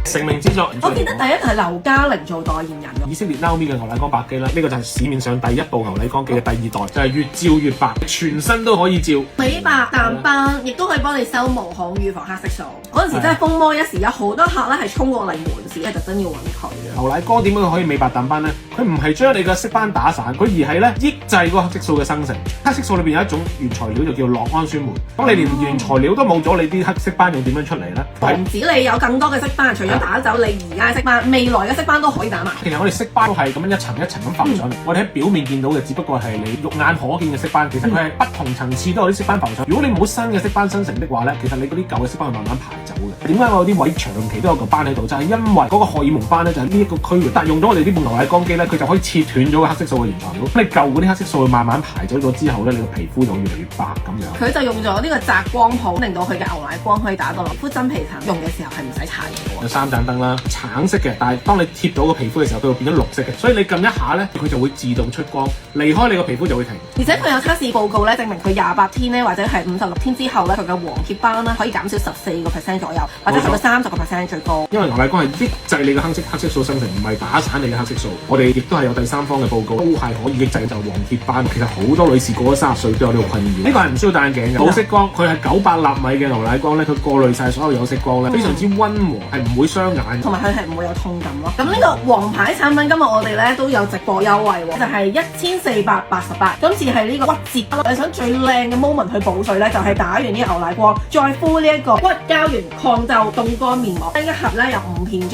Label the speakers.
Speaker 1: 成名之作。
Speaker 2: 我記得第一係劉嘉玲做代言人㗎。
Speaker 1: 以色列 Now Me 嘅牛奶光白肌啦，呢個就係市面上第一部牛奶光肌嘅第二代，就係越照越白，全身都可以照。
Speaker 2: 美白淡斑，亦都可以幫你收毛孔、預防黑色素。嗰陣時真係風魔一時，有好多客咧係衝過嚟門市，係特登要揾佢嘅。
Speaker 1: 牛奶光點解可以美白淡斑呢？佢唔係將你嘅色斑打散，佢而係咧抑制嗰個黑色素嘅生成。黑色素裏邊有一種原材料就叫酪氨酸酶。當你連原材料都冇咗，你啲黑色斑又點樣出嚟呢？
Speaker 2: 防止你有更多嘅色斑，除咗打走你而家嘅色斑，未來嘅色斑都可以打埋。
Speaker 1: 其實我哋色斑都係咁樣一層一層咁浮上嚟，我哋喺表面見到嘅只不過係你肉眼可見嘅色斑，其實佢係不同層次都有啲色斑浮上。如果你冇新嘅色斑生成的話咧，其實你嗰啲舊嘅色斑會慢慢排走嘅。點解我有啲位長期都有個斑喺度？就係因為嗰個荷爾蒙斑咧就喺呢一個區域，但係用咗我哋呢部牛奶光肌咧，佢就可以切斷咗個黑色素嘅原材料。咁你舊嗰啲黑色素會慢慢排走咗之後咧，你個皮膚就越嚟越白咁樣。
Speaker 2: 佢就用咗呢個澤光譜，令到佢嘅牛奶光可以打到落皮膚真皮層。用嘅時候係唔使搽嘢嘅。
Speaker 1: 有3盞燈啦，橙色嘅，但係當你貼到個皮膚嘅時候，佢會變咗綠色嘅，所以你撳一下咧，佢就會自動出光，離開你個皮膚就會停。
Speaker 2: 而且佢有測試報告咧，證明佢28天咧，或者係56天之後咧，佢嘅黃褐斑咧可以減少14% 左右，或者去到30% 最高。
Speaker 1: 因為牛奶光係抑制你嘅黑色素生成，唔係打散你嘅黑色素。我哋亦都係有第三方嘅報告，都係可以抑制就黃褐斑。其實好多女士過咗30歲都有呢個困擾。呢個係唔需要戴眼鏡嘅，保色光，佢係900納米嘅牛奶光咧，佢過濾晒所有有色光咧，非常之溫和，係唔會傷眼，
Speaker 2: 同埋佢係唔會有痛感咯。咁呢個黃牌產品今日我哋咧都有直播優惠喎，就係1488。今次係呢個骨折，你想最靚嘅 moment 去補水咧，就係打完呢個牛奶光，再敷呢一個骨膠原抗皺凍乾面膜，一盒咧有5片裝。